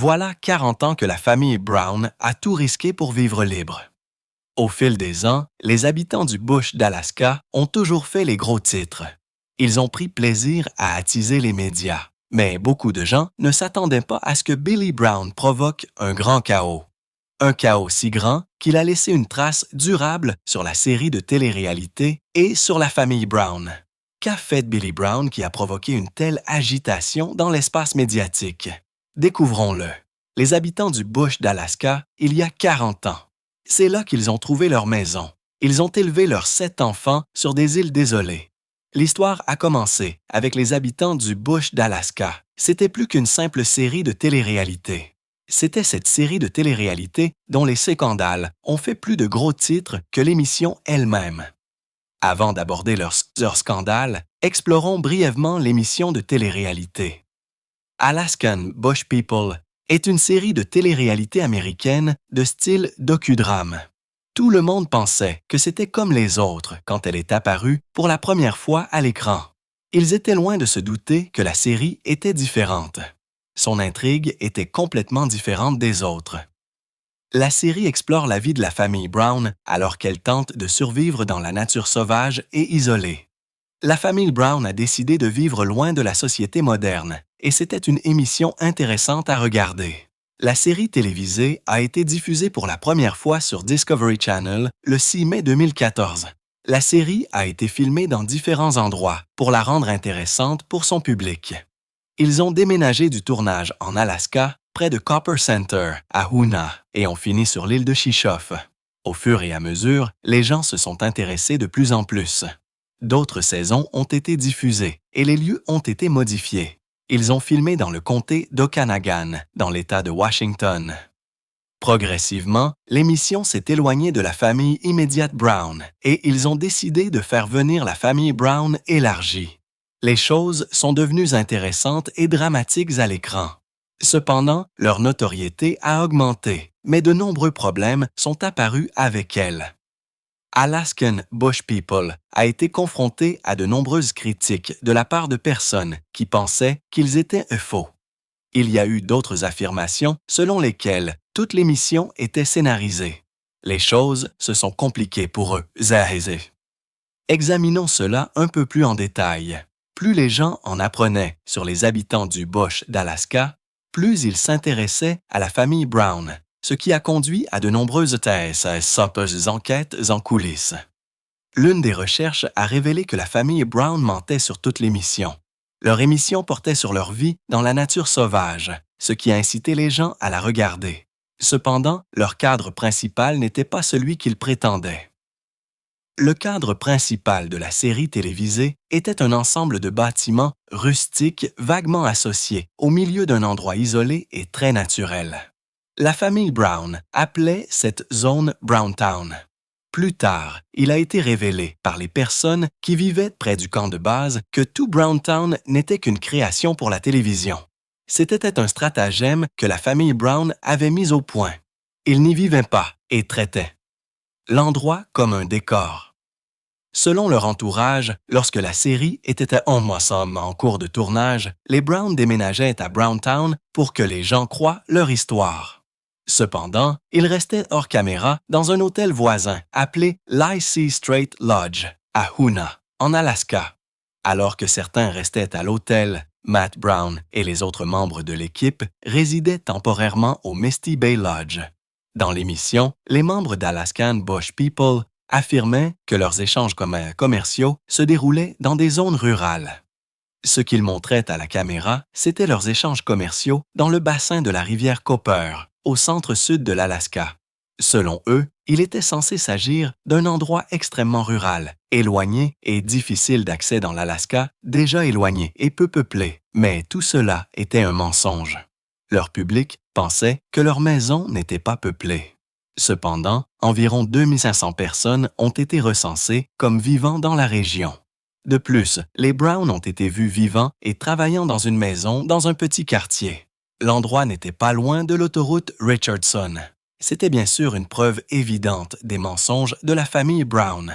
Voilà 40 ans que la famille Brown a tout risqué pour vivre libre. Au fil des ans, les habitants du bush d'Alaska ont toujours fait les gros titres. Ils ont pris plaisir à attiser les médias, mais beaucoup de gens ne s'attendaient pas à ce que Billy Brown provoque un grand chaos. Un chaos si grand qu'il a laissé une trace durable sur la série de télé-réalité et sur la famille Brown. Qu'a fait Billy Brown qui a provoqué une telle agitation dans l'espace médiatique? Découvrons-le. Les habitants du bush d'Alaska, il y a 40 ans. C'est là qu'ils ont trouvé leur maison. Ils ont élevé leurs 7 enfants sur des îles désolées. L'histoire a commencé avec les habitants du bush d'Alaska. C'était plus qu'une simple série de télé-réalité. C'était cette série de télé-réalité dont les scandales ont fait plus de gros titres que l'émission elle-même. Avant d'aborder leurs scandales, explorons brièvement l'émission de télé-réalité. Alaskan Bush People est une série de télé-réalité américaine de style docudrame. Tout le monde pensait que c'était comme les autres quand elle est apparue pour la première fois à l'écran. Ils étaient loin de se douter que la série était différente. Son intrigue était complètement différente des autres. La série explore la vie de la famille Brown alors qu'elle tente de survivre dans la nature sauvage et isolée. La famille Brown a décidé de vivre loin de la société moderne, et c'était une émission intéressante à regarder. La série télévisée a été diffusée pour la première fois sur Discovery Channel le 6 mai 2014. La série a été filmée dans différents endroits pour la rendre intéressante pour son public. Ils ont déménagé du tournage en Alaska, près de Copper Center, à Hoonah, et ont fini sur l'île de Chichoff. Au fur et à mesure, les gens se sont intéressés de plus en plus. D'autres saisons ont été diffusées et les lieux ont été modifiés. Ils ont filmé dans le comté d'Okanagan, dans l'État de Washington. Progressivement, l'émission s'est éloignée de la famille immédiate Brown et ils ont décidé de faire venir la famille Brown élargie. Les choses sont devenues intéressantes et dramatiques à l'écran. Cependant, leur notoriété a augmenté, mais de nombreux problèmes sont apparus avec elle. Alaskan Bush People a été confronté à de nombreuses critiques de la part de personnes qui pensaient qu'ils étaient faux. Il y a eu d'autres affirmations selon lesquelles toute l'émission était scénarisée. Les choses se sont compliquées pour eux. Examinons cela un peu plus en détail. Plus les gens en apprenaient sur les habitants du bush d'Alaska, plus ils s'intéressaient à la famille Brown, ce qui a conduit à de nombreuses thèses et enquêtes en coulisses. L'une des recherches a révélé que la famille Brown mentait sur toute l'émission. Leur émission portait sur leur vie dans la nature sauvage, ce qui a incité les gens à la regarder. Cependant, leur cadre principal n'était pas celui qu'ils prétendaient. Le cadre principal de la série télévisée était un ensemble de bâtiments rustiques vaguement associés au milieu d'un endroit isolé et très naturel. La famille Brown appelait cette zone Browntown. Plus tard, il a été révélé par les personnes qui vivaient près du camp de base que tout Browntown n'était qu'une création pour la télévision. C'était un stratagème que la famille Brown avait mis au point. Ils n'y vivaient pas et traitaient l'endroit comme un décor. Selon leur entourage, lorsque la série était en cours de tournage, les Brown déménageaient à Browntown pour que les gens croient leur histoire. Cependant, ils restaient hors caméra dans un hôtel voisin appelé l'I.C. Strait Lodge, à Hoonah, en Alaska. Alors que certains restaient à l'hôtel, Matt Brown et les autres membres de l'équipe résidaient temporairement au Misty Bay Lodge. Dans l'émission, les membres d'Alaskan Bush People affirmaient que leurs échanges commerciaux se déroulaient dans des zones rurales. Ce qu'ils montraient à la caméra, c'était leurs échanges commerciaux dans le bassin de la rivière Copper, au centre-sud de l'Alaska. Selon eux, il était censé s'agir d'un endroit extrêmement rural, éloigné et difficile d'accès dans l'Alaska, déjà éloigné et peu peuplé. Mais tout cela était un mensonge. Leur public pensait que leur maison n'était pas peuplée. Cependant, environ 2500 personnes ont été recensées comme vivant dans la région. De plus, les Brown ont été vus vivant et travaillant dans une maison dans un petit quartier. L'endroit n'était pas loin de l'autoroute Richardson. C'était bien sûr une preuve évidente des mensonges de la famille Brown.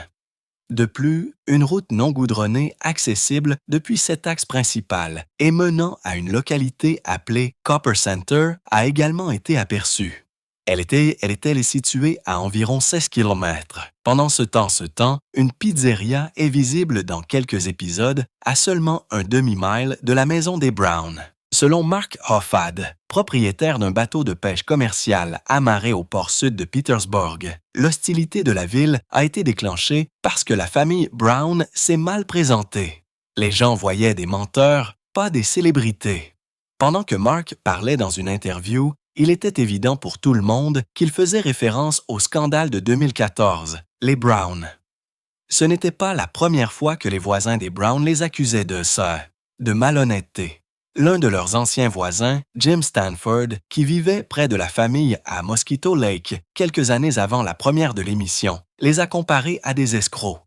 De plus, une route non goudronnée accessible depuis cet axe principal et menant à une localité appelée Copper Center a également été aperçue. Elle était située à environ 16 km. Pendant ce temps, une pizzeria est visible dans quelques épisodes à seulement un demi-mile de la maison des Brown. Selon Mark Hoffad, propriétaire d'un bateau de pêche commercial amarré au port sud de Petersburg, l'hostilité de la ville a été déclenchée parce que la famille Brown s'est mal présentée. Les gens voyaient des menteurs, pas des célébrités. Pendant que Mark parlait dans une interview, il était évident pour tout le monde qu'il faisait référence au scandale de 2014, les Brown. Ce n'était pas la première fois que les voisins des Brown les accusaient de malhonnêteté. L'un de leurs anciens voisins, Jim Stanford, qui vivait près de la famille à Mosquito Lake quelques années avant la première de l'émission, les a comparés à des escrocs.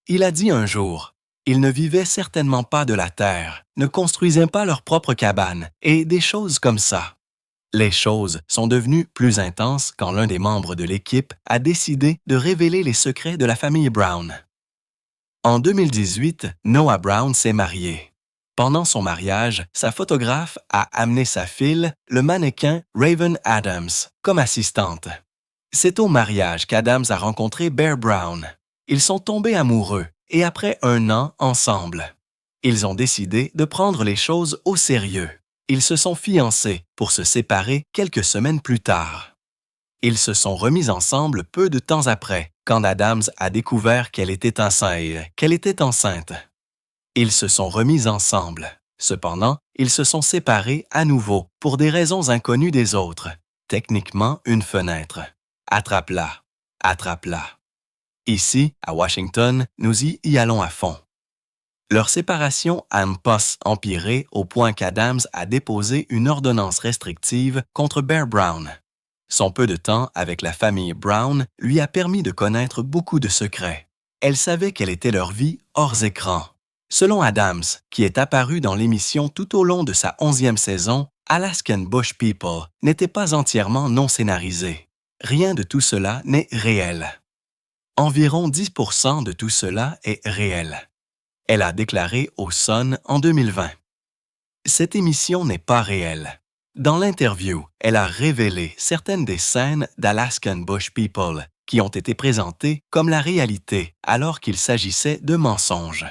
Il a dit un jour: « Ils ne vivaient certainement pas de la terre, ne construisaient pas leur propre cabane et des choses comme ça. » Les choses sont devenues plus intenses quand l'un des membres de l'équipe a décidé de révéler les secrets de la famille Brown. En 2018, Noah Brown s'est marié. Pendant son mariage, sa photographe a amené sa fille, le mannequin Raven Adams, comme assistante. C'est au mariage qu'Adams a rencontré Bear Brown. Ils sont tombés amoureux et après 1 an ensemble. Ils ont décidé de prendre les choses au sérieux. Ils se sont fiancés pour se séparer quelques semaines plus tard. Ils se sont remis ensemble peu de temps après, quand Adams a découvert qu'elle était enceinte. Ils se sont remis ensemble. Cependant, ils se sont séparés à nouveau pour des raisons inconnues des autres. Techniquement, une fenêtre. Attrape-la. Attrape-la. Ici, à Washington, nous y allons à fond. Leur séparation a empiré au point qu'Adams a déposé une ordonnance restrictive contre Bear Brown. Son peu de temps avec la famille Brown lui a permis de connaître beaucoup de secrets. Elle savait quelle était leur vie hors écran. Selon Adams, qui est apparu dans l'émission tout au long de sa 11e saison, Alaskan Bush People n'était pas entièrement non scénarisé. Rien de tout cela n'est réel. Environ 10% de tout cela est réel. Elle a déclaré au Sun en 2020. Cette émission n'est pas réelle. Dans l'interview, elle a révélé certaines des scènes d'Alaskan Bush People qui ont été présentées comme la réalité alors qu'il s'agissait de mensonges.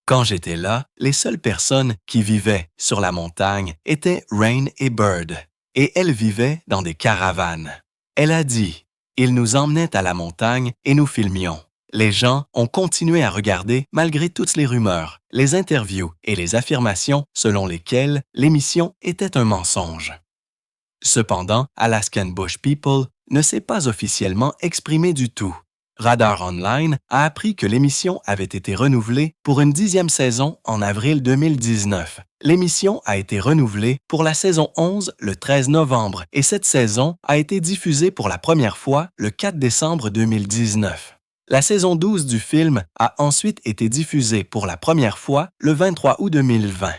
Quand j'étais là, les seules personnes qui vivaient sur la montagne étaient Rain et Bird, et elles vivaient dans des caravanes. Elle a dit: « Ils nous emmenaient à la montagne et nous filmions. Les gens ont continué à regarder malgré toutes les rumeurs, les interviews et les affirmations selon lesquelles l'émission était un mensonge. » Cependant, Alaskan Bush People ne s'est pas officiellement exprimé du tout. Radar Online a appris que l'émission avait été renouvelée pour une 10e saison en avril 2019. L'émission a été renouvelée pour la saison 11 le 13 novembre et cette saison a été diffusée pour la première fois le 4 décembre 2019. La saison 12 du film a ensuite été diffusée pour la première fois le 23 août 2020.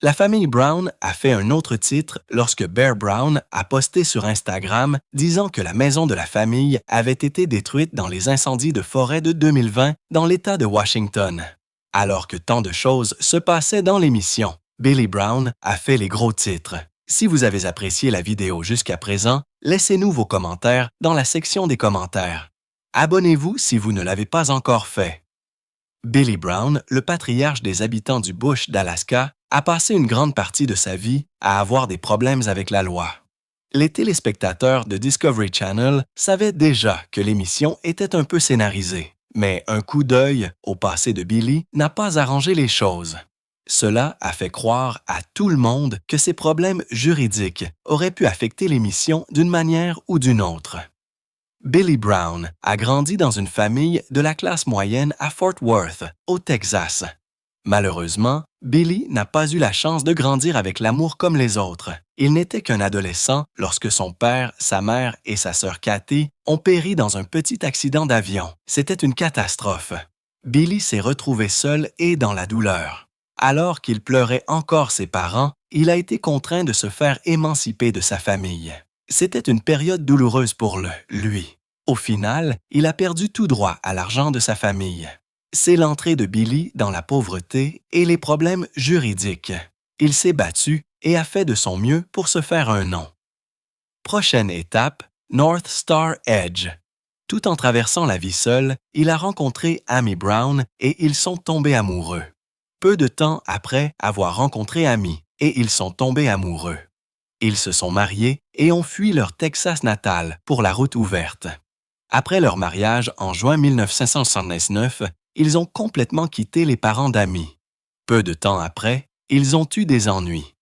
La famille Brown a fait un autre titre lorsque Bear Brown a posté sur Instagram disant que la maison de la famille avait été détruite dans les incendies de forêt de 2020 dans l'État de Washington. Alors que tant de choses se passaient dans l'émission, Billy Brown a fait les gros titres. Si vous avez apprécié la vidéo jusqu'à présent, laissez-nous vos commentaires dans la section des commentaires. Abonnez-vous si vous ne l'avez pas encore fait. Billy Brown, le patriarche des habitants du Bush d'Alaska, a passé une grande partie de sa vie à avoir des problèmes avec la loi. Les téléspectateurs de Discovery Channel savaient déjà que l'émission était un peu scénarisée, mais un coup d'œil au passé de Billy n'a pas arrangé les choses. Cela a fait croire à tout le monde que ces problèmes juridiques auraient pu affecter l'émission d'une manière ou d'une autre. Billy Brown a grandi dans une famille de la classe moyenne à Fort Worth, au Texas. Malheureusement, Billy n'a pas eu la chance de grandir avec l'amour comme les autres. Il n'était qu'un adolescent lorsque son père, sa mère et sa sœur Kathy ont péri dans un petit accident d'avion. C'était une catastrophe. Billy s'est retrouvé seul et dans la douleur. Alors qu'il pleurait encore ses parents, il a été contraint de se faire émanciper de sa famille. C'était une période douloureuse pour lui. Au final, il a perdu tout droit à l'argent de sa famille. C'est l'entrée de Billy dans la pauvreté et les problèmes juridiques. Il s'est battu et a fait de son mieux pour se faire un nom. Prochaine étape, North Star Edge. Tout en traversant la vie seule, il a rencontré Amy Brown et ils sont tombés amoureux. Peu de temps après avoir rencontré Amy, et ils sont tombés amoureux. Ils se sont mariés et ont fui leur Texas natal pour la route ouverte. Après leur mariage en juin 1979, ils ont complètement quitté les parents d'Amy. Peu de temps après, ils ont eu des ennuis.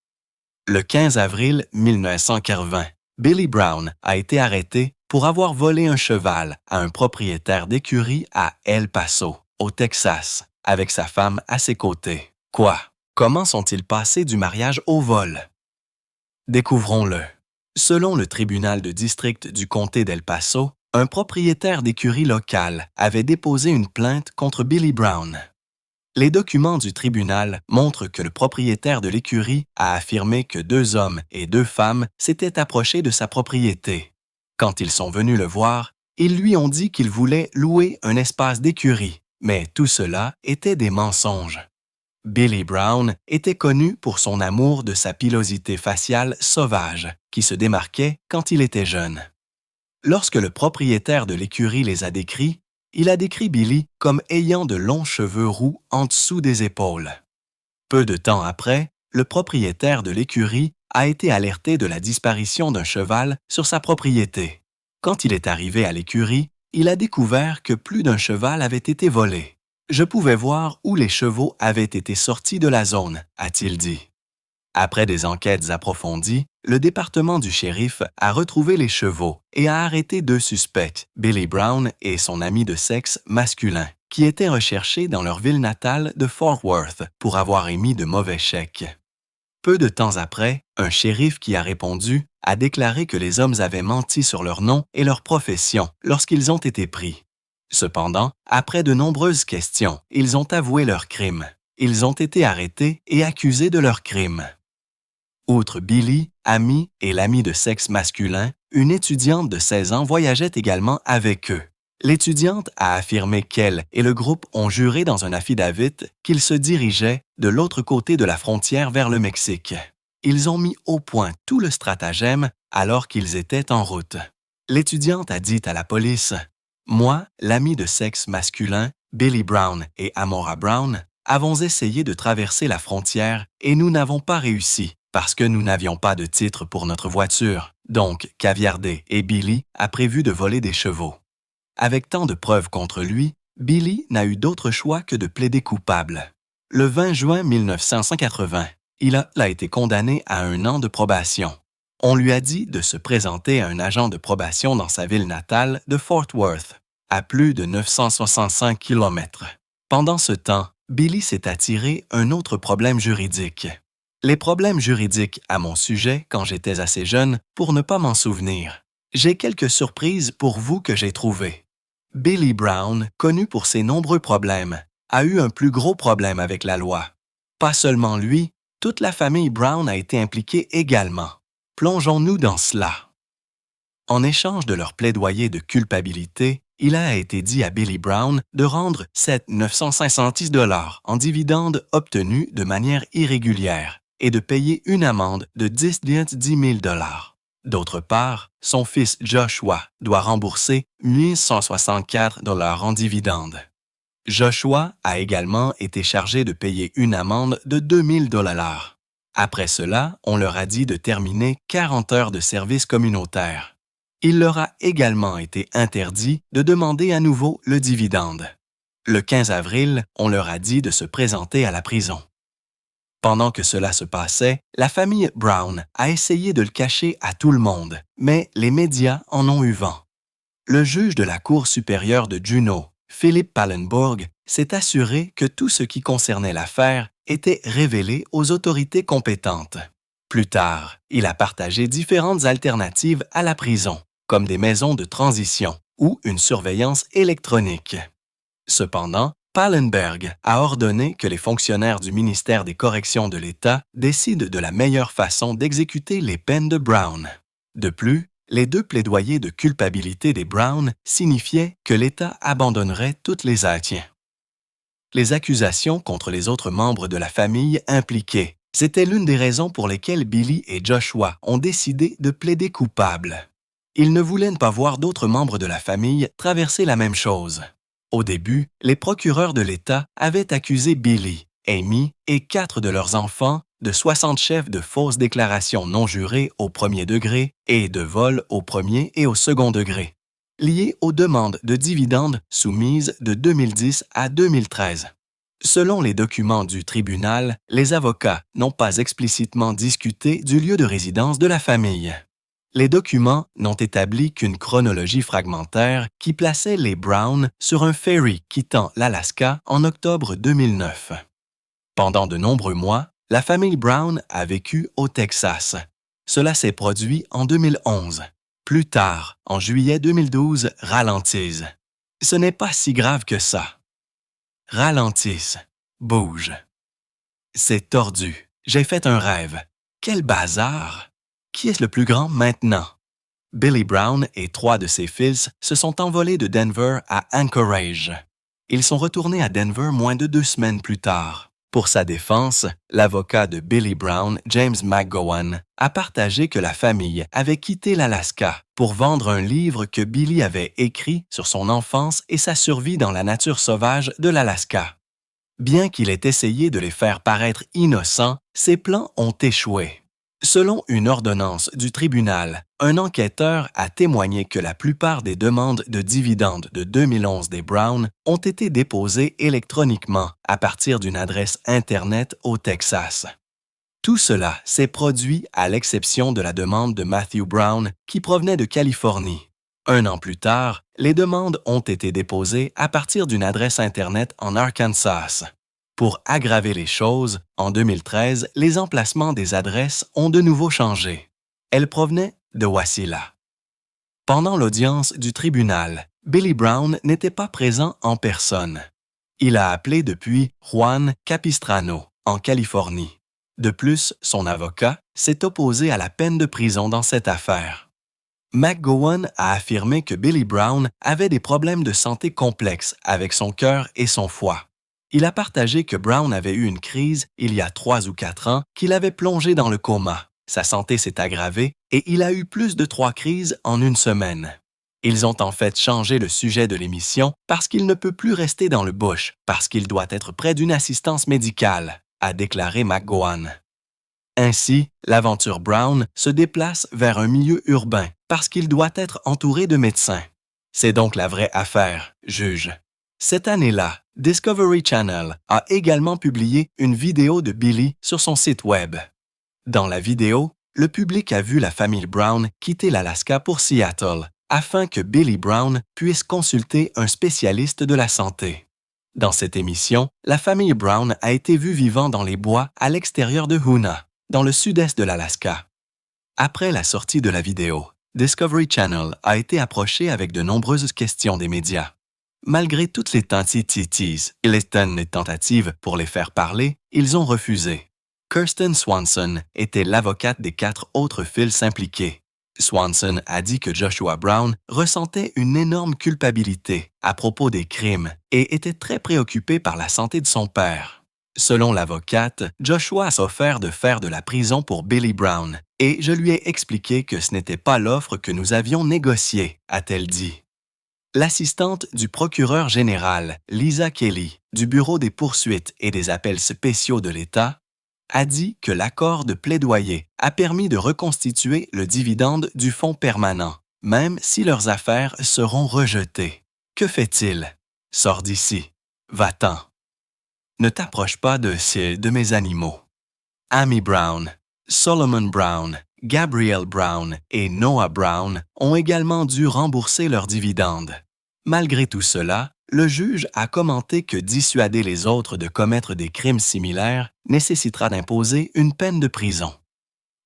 Le 15 avril 1980, Billy Brown a été arrêté pour avoir volé un cheval à un propriétaire d'écurie à El Paso, au Texas, avec sa femme à ses côtés. Quoi? Comment sont-ils passés du mariage au vol? Découvrons-le. Selon le tribunal de district du comté d'El Paso, un propriétaire d'écurie locale avait déposé une plainte contre Billy Brown. Les documents du tribunal montrent que le propriétaire de l'écurie a affirmé que 2 hommes et 2 femmes s'étaient approchés de sa propriété. Quand ils sont venus le voir, ils lui ont dit qu'ils voulaient louer un espace d'écurie, mais tout cela était des mensonges. Billy Brown était connu pour son amour de sa pilosité faciale sauvage, qui se démarquait quand il était jeune. Lorsque le propriétaire de l'écurie les a décrits, il a décrit Billy comme ayant de longs cheveux roux en dessous des épaules. Peu de temps après, le propriétaire de l'écurie a été alerté de la disparition d'un cheval sur sa propriété. Quand il est arrivé à l'écurie, il a découvert que plus d'un cheval avait été volé. « Je pouvais voir où les chevaux avaient été sortis de la zone », a-t-il dit. Après des enquêtes approfondies, le département du shérif a retrouvé les chevaux et a arrêté 2 suspects, Billy Brown et son ami de sexe masculin, qui étaient recherchés dans leur ville natale de Fort Worth pour avoir émis de mauvais chèques. Peu de temps après, un shérif qui a répondu a déclaré que les hommes avaient menti sur leur nom et leur profession lorsqu'ils ont été pris. Cependant, après de nombreuses questions, ils ont avoué leurs crimes. Ils ont été arrêtés et accusés de leurs crimes. Outre Billy, Amy et l'ami de sexe masculin, une étudiante de 16 ans voyageait également avec eux. L'étudiante a affirmé qu'elle et le groupe ont juré dans un affidavit qu'ils se dirigeaient de l'autre côté de la frontière vers le Mexique. Ils ont mis au point tout le stratagème alors qu'ils étaient en route. L'étudiante a dit à la police « Moi, l'ami de sexe masculin, Billy Brown et Amora Brown, avons essayé de traverser la frontière et nous n'avons pas réussi parce que nous n'avions pas de titre pour notre voiture. Donc, Caviardé et Billy a prévu de voler des chevaux. » Avec tant de preuves contre lui, Billy n'a eu d'autre choix que de plaider coupable. Le 20 juin 1980, il a été condamné à 1 an de probation. On lui a dit de se présenter à un agent de probation dans sa ville natale de Fort Worth, à plus de 965 km. Pendant ce temps, Billy s'est attiré un autre problème juridique. Les problèmes juridiques à mon sujet quand j'étais assez jeune pour ne pas m'en souvenir. J'ai quelques surprises pour vous que j'ai trouvées. Billy Brown, connu pour ses nombreux problèmes, a eu un plus gros problème avec la loi. Pas seulement lui, toute la famille Brown a été impliquée également. Plongeons-nous dans cela. En échange de leur plaidoyer de culpabilité, il a été dit à Billy Brown de rendre 966 $ en dividendes obtenus de manière irrégulière et de payer une amende de 10 000 $. D'autre part, son fils Joshua doit rembourser 1 164 $ en dividendes. Joshua a également été chargé de payer une amende de 2 000 $. Après cela, on leur a dit de terminer 40 heures de service communautaire. Il leur a également été interdit de demander à nouveau le dividende. Le 15 avril, on leur a dit de se présenter à la prison. Pendant que cela se passait, la famille Brown a essayé de le cacher à tout le monde, mais les médias en ont eu vent. Le juge de la Cour supérieure de Juneau, Philip Pallenburg, s'est assuré que tout ce qui concernait l'affaire était révélé aux autorités compétentes. Plus tard, il a partagé différentes alternatives à la prison, comme des maisons de transition ou une surveillance électronique. Cependant, Pallenberg a ordonné que les fonctionnaires du ministère des Corrections de l'État décident de la meilleure façon d'exécuter les peines de Brown. De plus, les deux plaidoyers de culpabilité des Brown signifiaient que l'État abandonnerait toutes les Haïtiens. Les accusations contre les autres membres de la famille impliqués, c'était l'une des raisons pour lesquelles Billy et Joshua ont décidé de plaider coupables. Ils ne voulaient pas voir d'autres membres de la famille traverser la même chose. Au début, les procureurs de l'État avaient accusé Billy, Amy et 4 de leurs enfants de 60 chefs de fausses déclarations non jurées au premier degré et de vol au premier et au second degré, liés aux demandes de dividendes soumises de 2010 à 2013. Selon les documents du tribunal, les avocats n'ont pas explicitement discuté du lieu de résidence de la famille. Les documents n'ont établi qu'une chronologie fragmentaire qui plaçait les Brown sur un ferry quittant l'Alaska en octobre 2009. Pendant de nombreux mois, la famille Brown a vécu au Texas. Cela s'est produit en 2011. Plus tard, en juillet 2012, ralentissent. Ce n'est pas si grave que ça. Ralentissent. Bouge. C'est tordu. J'ai fait un rêve. Quel bazar! Qui est le plus grand maintenant? Billy Brown et 3 de ses fils se sont envolés de Denver à Anchorage. Ils sont retournés à Denver moins de 2 semaines plus tard. Pour sa défense, l'avocat de Billy Brown, James McGowan, a partagé que la famille avait quitté l'Alaska pour vendre un livre que Billy avait écrit sur son enfance et sa survie dans la nature sauvage de l'Alaska. Bien qu'il ait essayé de les faire paraître innocents, ses plans ont échoué. Selon une ordonnance du tribunal, un enquêteur a témoigné que la plupart des demandes de dividendes de 2011 des Brown ont été déposées électroniquement à partir d'une adresse Internet au Texas. Tout cela s'est produit à l'exception de la demande de Matthew Brown qui provenait de Californie. 1 an plus tard, les demandes ont été déposées à partir d'une adresse Internet en Arkansas. Pour aggraver les choses, en 2013, les emplacements des adresses ont de nouveau changé. Elles provenaient de Wasilla. Pendant l'audience du tribunal, Billy Brown n'était pas présent en personne. Il a appelé depuis Juan Capistrano, en Californie. De plus, son avocat s'est opposé à la peine de prison dans cette affaire. McGowan a affirmé que Billy Brown avait des problèmes de santé complexes avec son cœur et son foie. Il a partagé que Brown avait eu une crise il y a 3 ou 4 ans qui l'avait plongé dans le coma. Sa santé s'est aggravée et il a eu plus de 3 crises en 1 semaine. Ils ont en fait changé le sujet de l'émission parce qu'il ne peut plus rester dans le bush, parce qu'il doit être près d'une assistance médicale, a déclaré McGowan. Ainsi, l'aventure Brown se déplace vers un milieu urbain parce qu'il doit être entouré de médecins. C'est donc la vraie affaire, juge. Cette année-là, Discovery Channel a également publié une vidéo de Billy sur son site web. Dans la vidéo, le public a vu la famille Brown quitter l'Alaska pour Seattle afin que Billy Brown puisse consulter un spécialiste de la santé. Dans cette émission, la famille Brown a été vue vivant dans les bois à l'extérieur de Hoonah, dans le sud-est de l'Alaska. Après la sortie de la vidéo, Discovery Channel a été approché avec de nombreuses questions des médias. Malgré toutes les tentatives et les tentatives pour les faire parler, ils ont refusé. Kirsten Swanson était l'avocate des 4 autres fils impliqués. Swanson a dit que Joshua Brown ressentait une énorme culpabilité à propos des crimes et était très préoccupé par la santé de son père. Selon l'avocate, Joshua a offert de faire de la prison pour Billy Brown et je lui ai expliqué que ce n'était pas l'offre que nous avions négociée, a-t-elle dit. L'assistante du procureur général, Lisa Kelly, du Bureau des poursuites et des appels spéciaux de l'État, a dit que l'accord de plaidoyer a permis de reconstituer le dividende du fonds permanent, même si leurs affaires seront rejetées. Que fait-il? Sors d'ici. Va-t'en. Ne t'approche pas de mes animaux. Amy Brown, Solomon Brown, Gabrielle Brown et Noah Brown ont également dû rembourser leurs dividendes. Malgré tout cela, le juge a commenté que dissuader les autres de commettre des crimes similaires nécessitera d'imposer une peine de prison.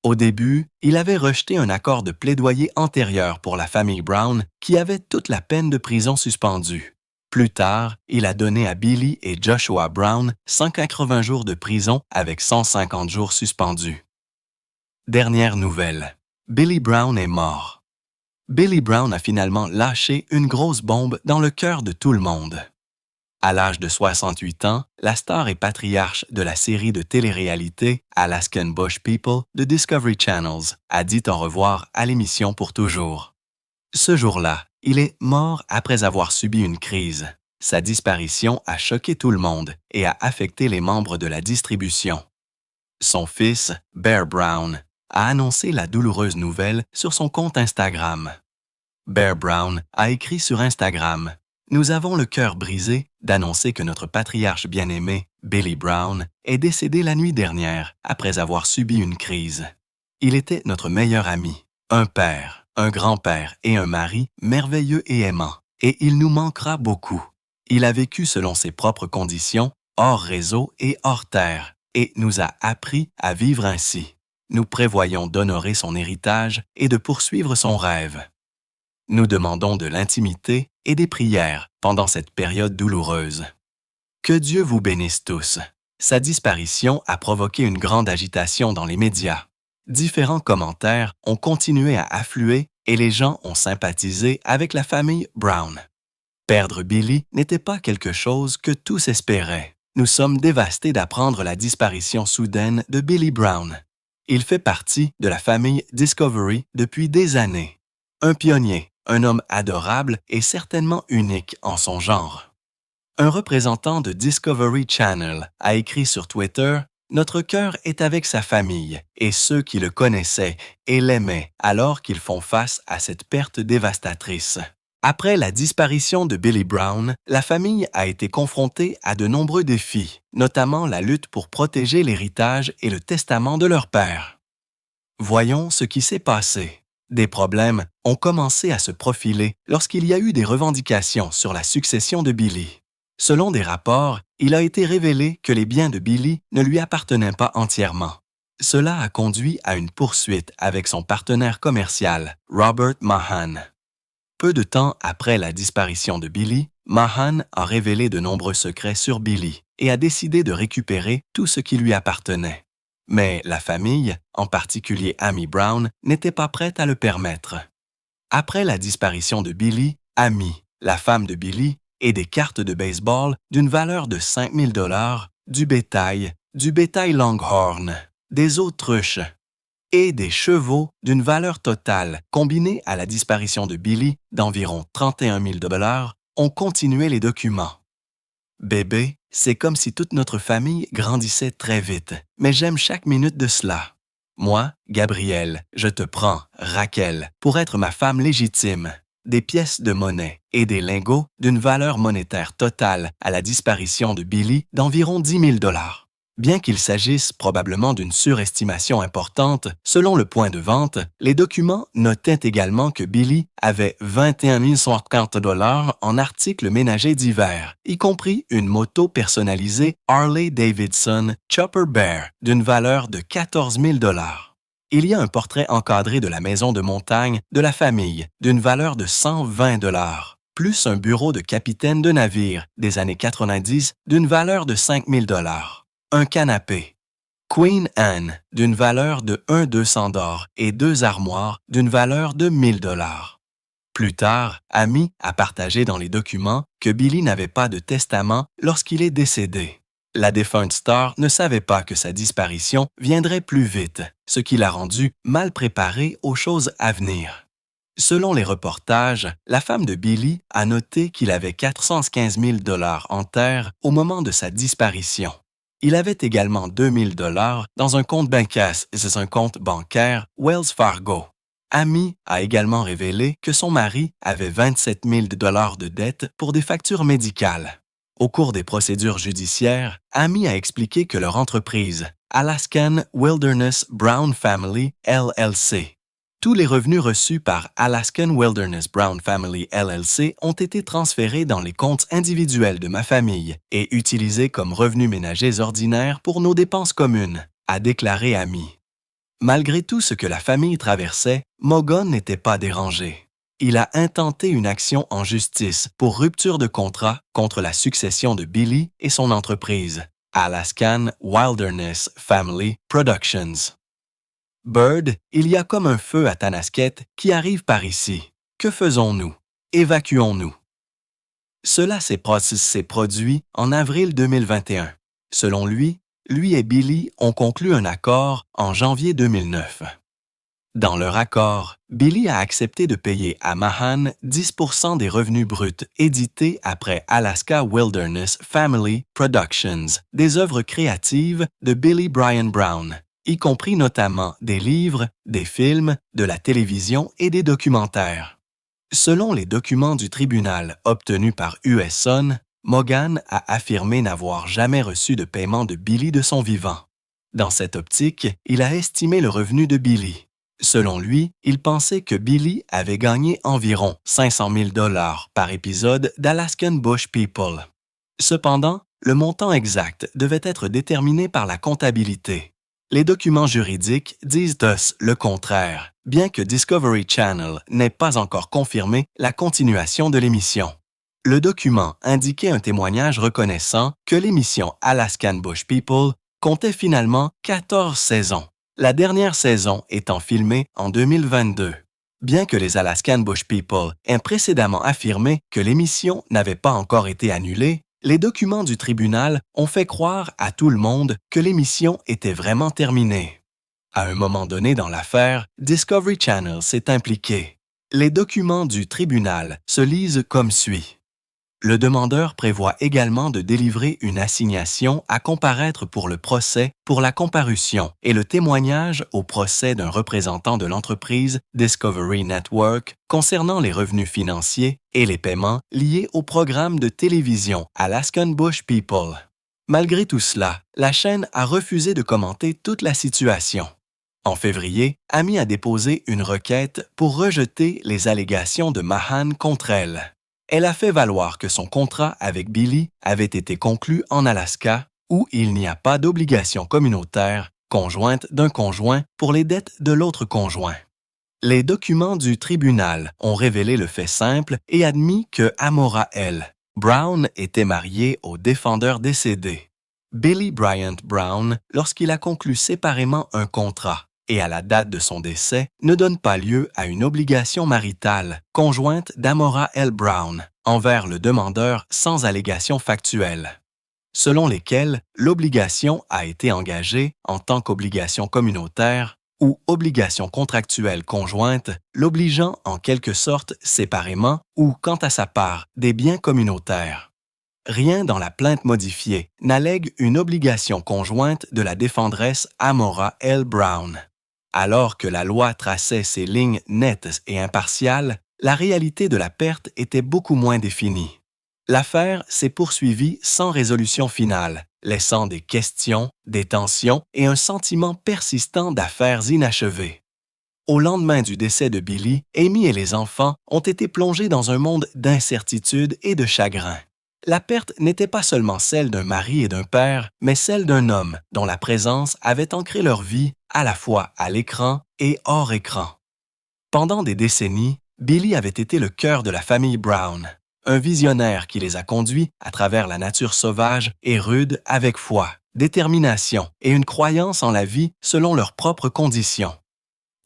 Au début, il avait rejeté un accord de plaidoyer antérieur pour la famille Brown qui avait toute la peine de prison suspendue. Plus tard, il a donné à Billy et Joshua Brown 180 jours de prison avec 150 jours suspendus. Dernière nouvelle. Billy Brown est mort. Billy Brown a finalement lâché une grosse bombe dans le cœur de tout le monde. À l'âge de 68 ans, la star et patriarche de la série de télé-réalité Alaskan Bush People de Discovery Channels a dit au revoir à l'émission pour toujours. Ce jour-là, il est mort après avoir subi une crise. Sa disparition a choqué tout le monde et a affecté les membres de la distribution. Son fils, Bear Brown, a annoncé la douloureuse nouvelle sur son compte Instagram. Bear Brown a écrit sur Instagram: « Nous avons le cœur brisé d'annoncer que notre patriarche bien-aimé, Billy Brown, est décédé la nuit dernière après avoir subi une crise. Il était notre meilleur ami, un père, un grand-père et un mari merveilleux et aimant, et il nous manquera beaucoup. Il a vécu selon ses propres conditions, hors réseau et hors terre, et nous a appris à vivre ainsi. Nous prévoyons d'honorer son héritage et de poursuivre son rêve. Nous demandons de l'intimité et des prières pendant cette période douloureuse. Que Dieu vous bénisse tous. Sa disparition a provoqué une grande agitation dans les médias. Différents commentaires ont continué à affluer et les gens ont sympathisé avec la famille Brown. Perdre Billy n'était pas quelque chose que tous espéraient. Nous sommes dévastés d'apprendre la disparition soudaine de Billy Brown. Il fait partie de la famille Discovery depuis des années. Un pionnier, un homme adorable et certainement unique en son genre. Un représentant de Discovery Channel a écrit sur Twitter: « Notre cœur est avec sa famille et ceux qui le connaissaient et l'aimaient alors qu'ils font face à cette perte dévastatrice. » Après la disparition de Billy Brown, la famille a été confrontée à de nombreux défis, notamment la lutte pour protéger l'héritage et le testament de leur père. Voyons ce qui s'est passé. Des problèmes ont commencé à se profiler lorsqu'il y a eu des revendications sur la succession de Billy. Selon des rapports, il a été révélé que les biens de Billy ne lui appartenaient pas entièrement. Cela a conduit à une poursuite avec son partenaire commercial, Robert Mahan. Peu de temps après la disparition de Billy, Mahan a révélé de nombreux secrets sur Billy et a décidé de récupérer tout ce qui lui appartenait. Mais la famille, en particulier Amy Brown, n'était pas prête à le permettre. Après la disparition de Billy, Amy, la femme de Billy, et des cartes de baseball d'une valeur de 5 000 $, du bétail Longhorn, des autruches et des chevaux d'une valeur totale, combinée à la disparition de Billy d'environ 31 000 $, ont continué les documents. Bébé, c'est comme si toute notre famille grandissait très vite, mais j'aime chaque minute de cela. Moi, Gabriel, je te prends, Raquel, pour être ma femme légitime. Des pièces de monnaie et des lingots d'une valeur monétaire totale à la disparition de Billy d'environ 10 000 $. Bien qu'il s'agisse probablement d'une surestimation importante, selon le point de vente, les documents notaient également que Billy avait 21 050 $ en articles ménagers divers, y compris une moto personnalisée Harley-Davidson Chopper Bear d'une valeur de 14 000 $. Il y a un portrait encadré de la maison de montagne de la famille d'une valeur de 120 $, plus un bureau de capitaine de navire des années 90 d'une valeur de 5 000 $. Un canapé. Queen Anne d'une valeur de 1,200 $ et 2 armoires d'une valeur de 1 000 $. Plus tard, Amy a partagé dans les documents que Billy n'avait pas de testament lorsqu'il est décédé. La défunte star ne savait pas que sa disparition viendrait plus vite, ce qui l'a rendue mal préparée aux choses à venir. Selon les reportages, la femme de Billy a noté qu'il avait 415 000 $ en terre au moment de sa disparition. Il avait également 2 000 $ dans un compte bancaire Wells Fargo. Amy a également révélé que son mari avait 27 000 $ de dettes pour des factures médicales. Au cours des procédures judiciaires, Amy a expliqué que leur entreprise, Alaskan Wilderness Brown Family LLC, tous les revenus reçus par Alaskan Wilderness Brown Family LLC ont été transférés dans les comptes individuels de ma famille et utilisés comme revenus ménagers ordinaires pour nos dépenses communes, a déclaré Amy. Malgré tout ce que la famille traversait, Mogon n'était pas dérangé. Il a intenté une action en justice pour rupture de contrat contre la succession de Billy et son entreprise, Alaskan Wilderness Family Productions. Bird, il y a comme un feu à Tanasket qui arrive par ici. que faisons-nous? Évacuons-nous. Cela s'est produit en avril 2021. Selon lui et Billy ont conclu un accord en janvier 2009. Dans leur accord, Billy a accepté de payer à Mahan 10% des revenus bruts édités après Alaska Wilderness Family Productions, des œuvres créatives de Billy Brian Brown, y compris notamment des livres, des films, de la télévision et des documentaires. Selon les documents du tribunal obtenus par USON, Morgan a affirmé n'avoir jamais reçu de paiement de Billy de son vivant. Dans cette optique, il a estimé le revenu de Billy. Selon lui, il pensait que Billy avait gagné environ 500 000 $ par épisode d'Alaskan Bush People. Cependant, le montant exact devait être déterminé par la comptabilité. Les documents juridiques disent thus le contraire, bien que Discovery Channel n'ait pas encore confirmé la continuation de l'émission. Le document indiquait un témoignage reconnaissant que l'émission Alaskan Bush People comptait finalement 14 saisons, la dernière saison étant filmée en 2022. Bien que les Alaskan Bush People aient précédemment affirmé que l'émission n'avait pas encore été annulée, les documents du tribunal ont fait croire à tout le monde que l'émission était vraiment terminée. À un moment donné dans l'affaire, Discovery Channel s'est impliqué. Les documents du tribunal se lisent comme suit. Le demandeur prévoit également de délivrer une assignation à comparaître pour le procès pour la comparution et le témoignage au procès d'un représentant de l'entreprise Discovery Network concernant les revenus financiers et les paiements liés au programme de télévision Alaskan Bush People. Malgré tout cela, la chaîne a refusé de commenter toute la situation. En février, Amy a déposé une requête pour rejeter les allégations de Mahan contre elle. Elle a fait valoir que son contrat avec Billy avait été conclu en Alaska, où il n'y a pas d'obligation communautaire conjointe d'un conjoint pour les dettes de l'autre conjoint. Les documents du tribunal ont révélé le fait simple et admis que Amora L. Brown était mariée au défendeur décédé, Billy Bryant Brown, lorsqu'il a conclu séparément un contrat, et à la date de son décès, ne donne pas lieu à une obligation maritale conjointe d'Amora L. Brown envers le demandeur sans allégation factuelle, selon lesquelles l'obligation a été engagée en tant qu'obligation communautaire ou obligation contractuelle conjointe, l'obligeant en quelque sorte séparément ou quant à sa part des biens communautaires. Rien dans la plainte modifiée n'allègue une obligation conjointe de la défendresse Amora L. Brown. Alors que la loi traçait ces lignes nettes et impartiales, la réalité de la perte était beaucoup moins définie. L'affaire s'est poursuivie sans résolution finale, laissant des questions, des tensions et un sentiment persistant d'affaires inachevées. Au lendemain du décès de Billy, Amy et les enfants ont été plongés dans un monde d'incertitude et de chagrin. La perte n'était pas seulement celle d'un mari et d'un père, mais celle d'un homme dont la présence avait ancré leur vie à la fois à l'écran et hors écran. Pendant des décennies, Billy avait été le cœur de la famille Brown, un visionnaire qui les a conduits à travers la nature sauvage et rude avec foi, détermination et une croyance en la vie selon leurs propres conditions.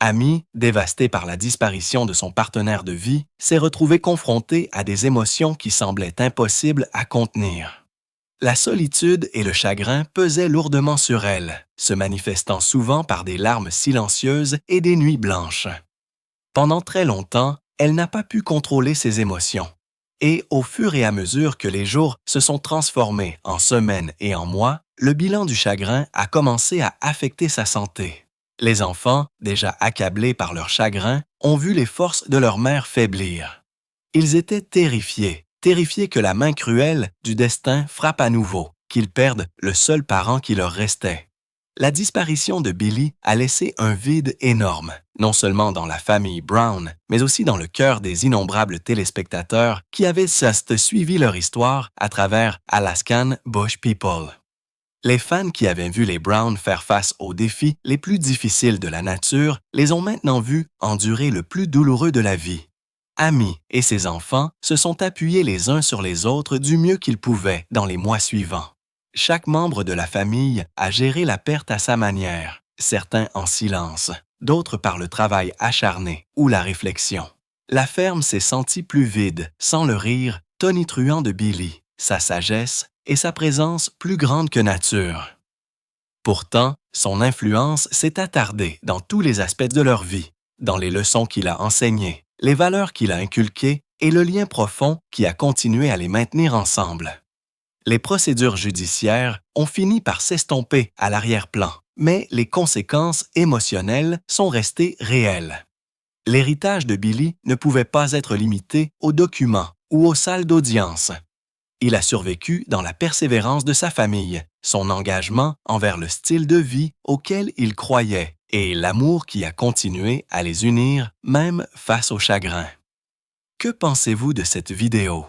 Amy, dévastée par la disparition de son partenaire de vie, s'est retrouvée confrontée à des émotions qui semblaient impossibles à contenir. La solitude et le chagrin pesaient lourdement sur elle, se manifestant souvent par des larmes silencieuses et des nuits blanches. Pendant très longtemps, elle n'a pas pu contrôler ses émotions. Et au fur et à mesure que les jours se sont transformés en semaines et en mois, le bilan du chagrin a commencé à affecter sa santé. Les enfants, déjà accablés par leur chagrin, ont vu les forces de leur mère faiblir. Ils étaient terrifiés que la main cruelle du destin frappe à nouveau, qu'ils perdent le seul parent qui leur restait. La disparition de Billy a laissé un vide énorme, non seulement dans la famille Brown, mais aussi dans le cœur des innombrables téléspectateurs qui avaient suivi leur histoire à travers Alaskan Bush People. Les fans qui avaient vu les Brown faire face aux défis les plus difficiles de la nature les ont maintenant vus endurer le plus douloureux de la vie. Amy et ses enfants se sont appuyés les uns sur les autres du mieux qu'ils pouvaient dans les mois suivants. Chaque membre de la famille a géré la perte à sa manière, certains en silence, d'autres par le travail acharné ou la réflexion. La ferme s'est sentie plus vide, sans le rire tonitruant de Billy, sa sagesse et sa présence plus grande que nature. Pourtant, son influence s'est attardée dans tous les aspects de leur vie, dans les leçons qu'il a enseignées, les valeurs qu'il a inculquées et le lien profond qui a continué à les maintenir ensemble. Les procédures judiciaires ont fini par s'estomper à l'arrière-plan, mais les conséquences émotionnelles sont restées réelles. L'héritage de Billy ne pouvait pas être limité aux documents ou aux salles d'audience. Il a survécu dans la persévérance de sa famille, son engagement envers le style de vie auquel il croyait et l'amour qui a continué à les unir même face au chagrin. Que pensez-vous de cette vidéo?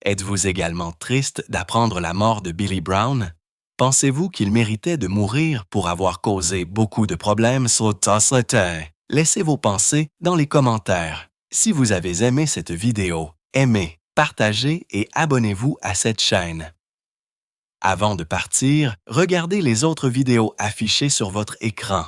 Êtes-vous également triste d'apprendre la mort de Billy Brown? Pensez-vous qu'il méritait de mourir pour avoir causé beaucoup de problèmes sur la société? Laissez vos pensées dans les commentaires. Si vous avez aimé cette vidéo, aimez, partagez et abonnez-vous à cette chaîne. Avant de partir, regardez les autres vidéos affichées sur votre écran.